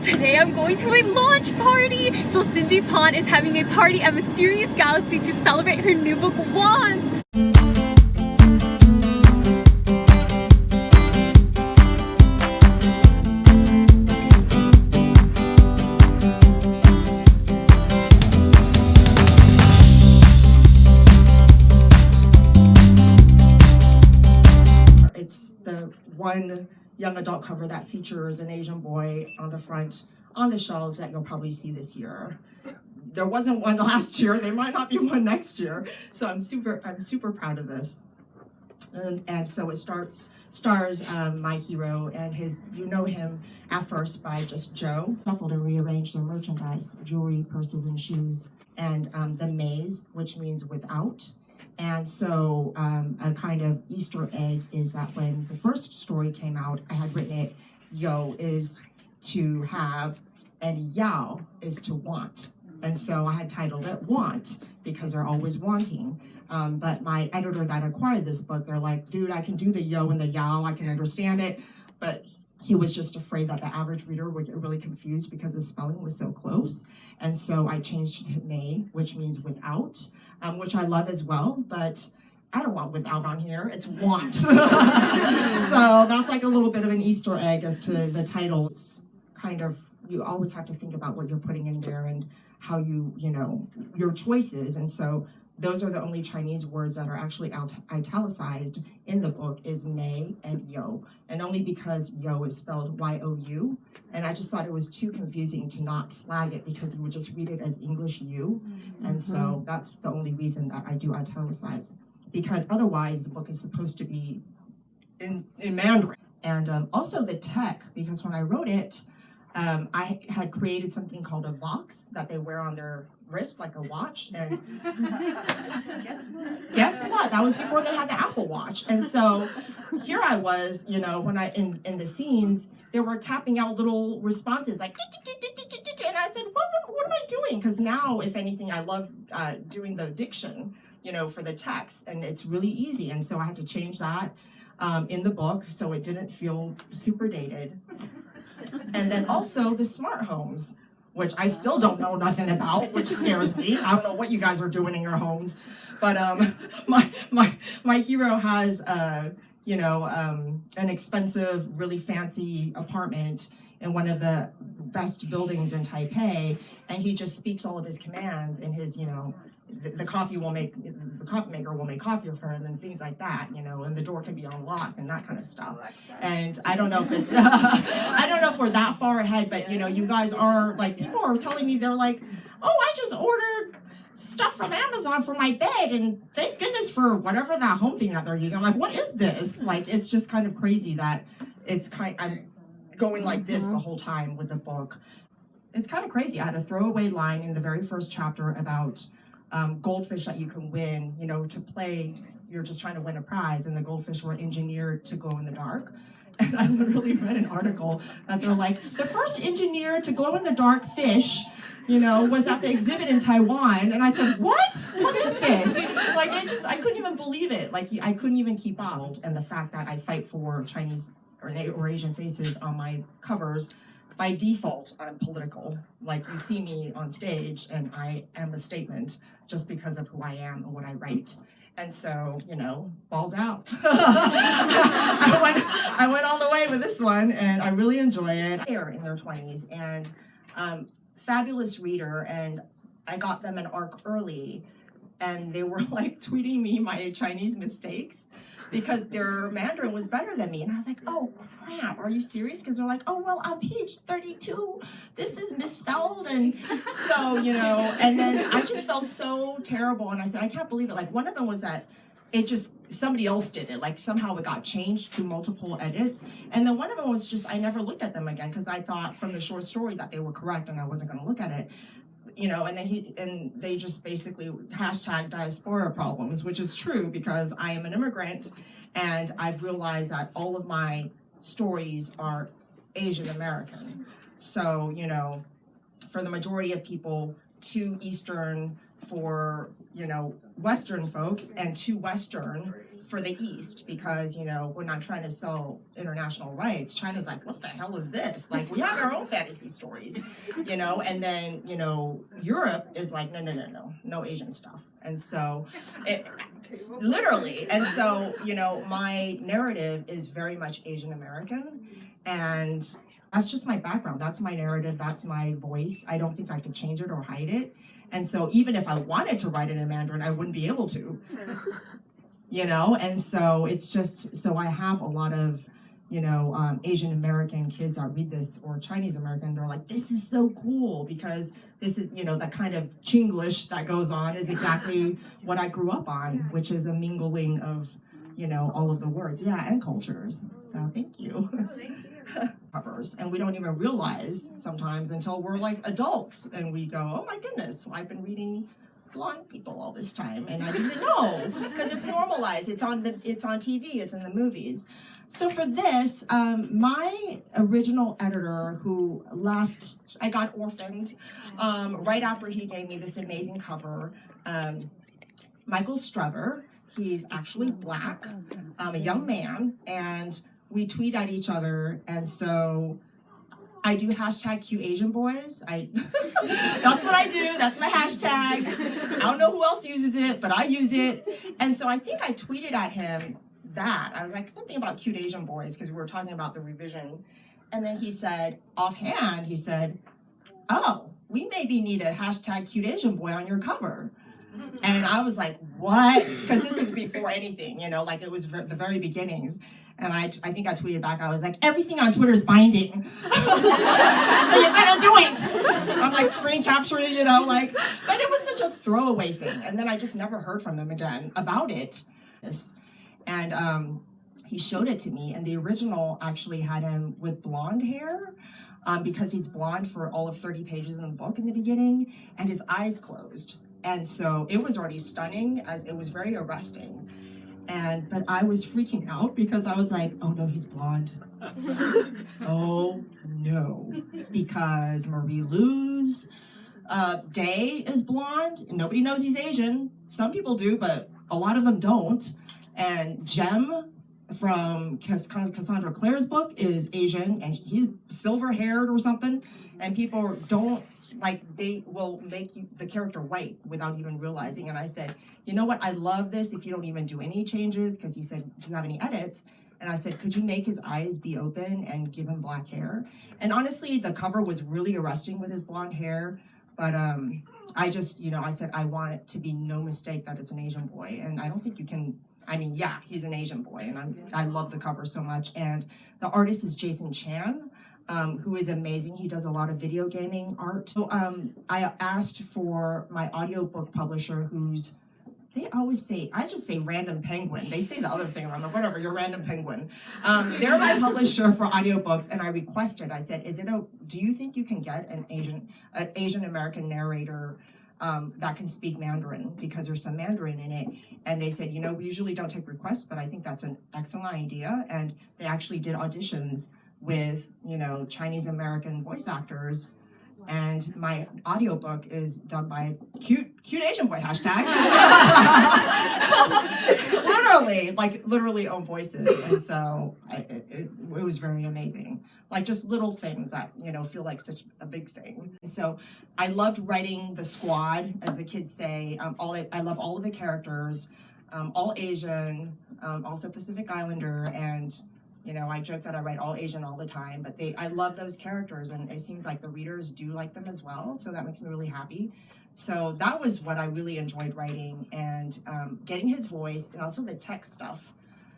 Today I'm going to a launch party! So Cindy Pon is having a party at Mysterious Galaxy to celebrate her new book, Want! It's the one young adult cover that features an Asian boy on the front on the shelves that you'll probably see this year. There wasn't one last year. There might not be one next year. So I'm super proud of this. And so it stars my hero and you know him at first by just Joe. Shuffled and rearranged their merchandise, jewelry, purses, and shoes, and the maze, which means without. And so a kind of Easter egg is that when the first story came out, I had written it, yo is to have, and yao is to want. And so I had titled it Want, because they're always wanting. But my editor that acquired this book, they're like, dude, I can do the yo and the yao, I can understand it. But he was just afraid that the average reader would get really confused because the spelling was so close. And so I changed it to may, which means without, which I love as well, but I don't want without on here, it's want. So that's like a little bit of an Easter egg as to the title. It's kind of, you always have to think about what you're putting in there and how you know, your choices. And so those are the only Chinese words that are actually italicized in the book is may and yo, and only because yo is spelled Y-O-U, and I just thought it was too confusing to not flag it because you would just read it as English you, and so that's the only reason that I do italicize, because otherwise the book is supposed to be in Mandarin. And also the tech, because when I wrote it, I had created something called a Vox that they wear on their wrist like a watch, and guess what? That was before they had the Apple Watch. And so here I was, you know, when I in the scenes, they were tapping out little responses like, and I said, what am I doing? Because now, if anything, I love doing the diction, you know, for the text, and it's really easy. And so I had to change that in the book so it didn't feel super dated. And then also the smart homes, which I still don't know nothing about, which scares me. I don't know what you guys are doing in your homes, but my hero has you know, an expensive, really fancy apartment in one of the best buildings in Taipei, and he just speaks all of his commands in his, you know, the coffee maker will make coffee for him and things like that, you know, and the door can be unlocked and that kind of stuff. And I don't know if it's I don't know if we're that far ahead, but you know, you guys are like, people are telling me, they're like, oh, I just ordered stuff from Amazon for my bed, and thank goodness for whatever that home thing that they're using. I'm like, what is this? Like, it's just kind of crazy that I'm going like this the whole time with the book. It's kind of crazy. I had a throwaway line in the very first chapter about goldfish that you can win, you know, to play, you're just trying to win a prize, and the goldfish were engineered to glow in the dark. And I literally read an article that they're like, the first engineer to glow in the dark fish, you know, was at the exhibit in Taiwan. And I said, what? What is this? Like, I couldn't even believe it. Like, I couldn't even keep up. And the fact that I fight for Chinese or Asian faces on my covers, by default, I'm political. Like, you see me on stage, and I am a statement just because of who I am and what I write. And so, you know, balls out. I went all the way with this one, and I really enjoy it. They're in their 20s, and fabulous reader, and I got them an arc early, and they were like tweeting me my Chinese mistakes because their Mandarin was better than me. And I was like, oh crap, are you serious? Because they're like, oh, well, on page 32, this is misspelled. And so, you know, and then I just felt so terrible. And I said, I can't believe it. Like, one of them was that somebody else did it. Like, somehow it got changed through multiple edits. And then one of them was just, I never looked at them again because I thought from the short story that they were correct and I wasn't going to look at it. You know, and then they just basically hashtag diaspora problems, which is true because I am an immigrant, and I've realized that all of my stories are Asian American. So, you know, for the majority of people, too Eastern for, you know, Western folks, and too Western for the East, because, you know, when I'm trying to sell international rights, China's like, what the hell is this? Like, we have our own fantasy stories, you know, and then, you know, Europe is like, no Asian stuff. And so, literally, and so, you know, my narrative is very much Asian American, and that's just my background. That's my narrative. That's my voice. I don't think I could change it or hide it. And so even if I wanted to write it in Mandarin, I wouldn't be able to, you know? And so it's just, so I have a lot of, you know, Asian American kids that read this, or Chinese American, they're like, this is so cool, because this is, you know, the kind of Chinglish that goes on is exactly what I grew up on, which is a mingling of, you know, all of the words, yeah, and cultures. So thank you. Covers, and we don't even realize sometimes until we're like adults and we go, oh my goodness, I've been reading blonde people all this time and I didn't know, because it's normalized, it's on TV, it's in the movies. So for this, my original editor who left, I got orphaned right after he gave me this amazing cover, Michael Struther. He's actually Black, a young man, and we tweet at each other, and so I do hashtag cute Asian boys. That's what I do, that's my hashtag. I don't know who else uses it, but I use it. And so I think I tweeted at him that. I was like, something about cute Asian boys, because we were talking about the revision. And then he said, offhand, he said, oh, we maybe need a hashtag cute Asian boy on your cover. And I was like, what? Because this is before anything, you know, like it was the very beginnings. And I think I tweeted back, I was like, everything on Twitter is binding. So you better do it. I'm like screen capturing, you know, like, but it was such a throwaway thing. And then I just never heard from him again about it. And he showed it to me, and the original actually had him with blonde hair, because he's blonde for all of 30 pages in the book in the beginning, and his eyes closed. And so it was already stunning, as it was very arresting. But I was freaking out because I was like, oh no, he's blonde. Oh no, because Marie Lou's Day is blonde, and nobody knows he's Asian. Some people do, but a lot of them don't. And Jem from Cassandra Clare's book is Asian, and he's silver-haired or something, and people don't, like, they will make the character white without even realizing. And I said, you know what, I love this if you don't even do any changes, because he said, do you have any edits? And I said, could you make his eyes be open and give him black hair? And honestly, the cover was really arresting with his blonde hair, but I just, you know, I said, I want it to be no mistake that it's an Asian boy, and I don't think you can. I mean, yeah, he's an Asian boy, and I love the cover so much. And the artist is Jason Chan, who is amazing. He does a lot of video gaming art. So I asked for my audiobook publisher, who's, they always say, I just say Random Penguin. They say the other thing wrong, but whatever, you're Random Penguin. They're my publisher for audiobooks, and I requested, I said, do you think you can get an Asian American narrator that can speak Mandarin, because there's some Mandarin in it? And they said, you know, we usually don't take requests, but I think that's an excellent idea. And they actually did auditions with, you know, Chinese American voice actors. And my audiobook is done by cute Asian boy hashtag. literally own voices. And so it was very amazing. Like just little things that, you know, feel like such a big thing. So I loved writing the squad, as the kids say. I love all of the characters, all Asian, also Pacific Islander, and you know, I joke that I write all Asian all the time, but I love those characters, and it seems like the readers do like them as well, so that makes me really happy. So that was what I really enjoyed writing, and getting his voice, and also the text stuff,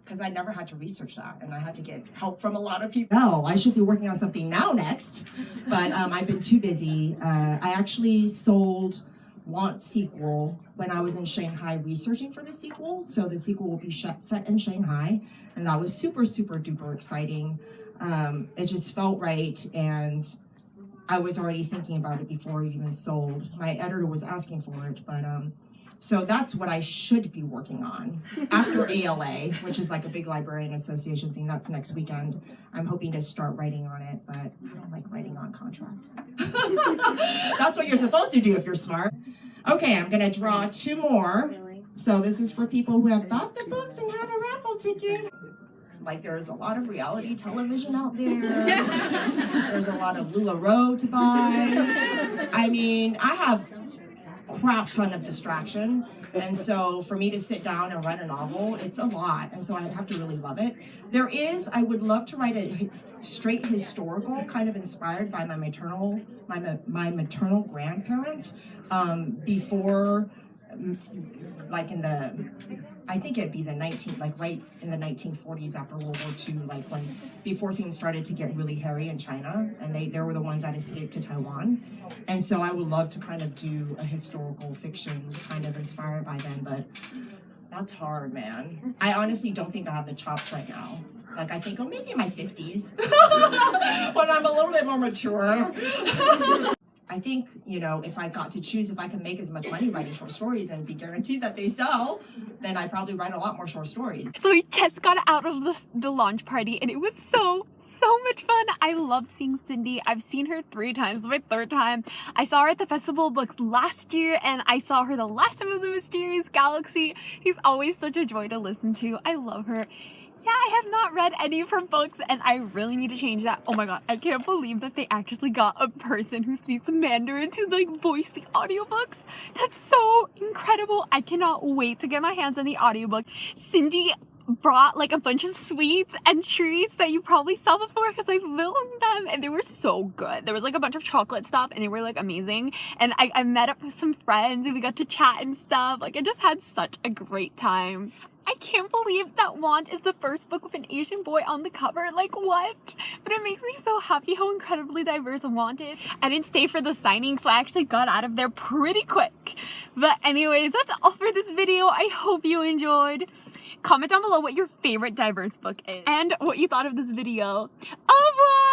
because I never had to research that, and I had to get help from a lot of people. Well, I should be working on something now next, but I've been too busy. I actually sold Want sequel when I was in Shanghai researching for the sequel, so the sequel will be set in Shanghai, and that was super duper exciting. It just felt right, and I was already thinking about it before it even sold. My editor was asking for it, but so that's what I should be working on after ALA, which is like a big librarian association thing. That's next weekend. I'm hoping to start writing on it, but I don't like writing on contract. That's what you're supposed to do if you're smart. Okay, I'm gonna draw two more. Really? So this is for people who have bought the books and have a raffle ticket. Like, there's a lot of reality television out there. There's a lot of LuLaRoe to buy. I mean, I have crap ton of distraction. And so for me to sit down and write a novel, it's a lot. And so I have to really love it. I would love to write a straight historical, kind of inspired by my maternal grandparents, before, like I think it'd be right in the 1940s after World War II, before things started to get really hairy in China, and they were the ones that escaped to Taiwan. And so I would love to kind of do a historical fiction kind of inspired by them, but that's hard, man. I honestly don't think I have the chops right now. Like, I think, maybe in my 50s, when I'm a little bit more mature. I think, if I got to choose, if I can make as much money writing short stories and be guaranteed that they sell, then I'd probably write a lot more short stories. So we just got out of the launch party and it was so much fun. I love seeing Cindy. I've seen her 3 times, my 3rd time. I saw her at the Festival of Books last year, and I saw her the last time it was in Mysterious Galaxy. She's always such a joy to listen to. I love her. Yeah, I have not read any of her books and I really need to change that. Oh my god, I can't believe that they actually got a person who speaks Mandarin to voice the audiobooks. That's so incredible. I cannot wait to get my hands on the audiobook. Cindy brought a bunch of sweets and treats that you probably saw before because I filmed them and they were so good. There was a bunch of chocolate stuff and they were amazing. And I met up with some friends and we got to chat and stuff. I just had such a great time. I can't believe that Want is the first book with an Asian boy on the cover. What? But it makes me so happy how incredibly diverse Want is. I didn't stay for the signing, so I actually got out of there pretty quick. But anyways, that's all for this video. I hope you enjoyed. Comment down below what your favorite diverse book is and what you thought of this video. Au revoir!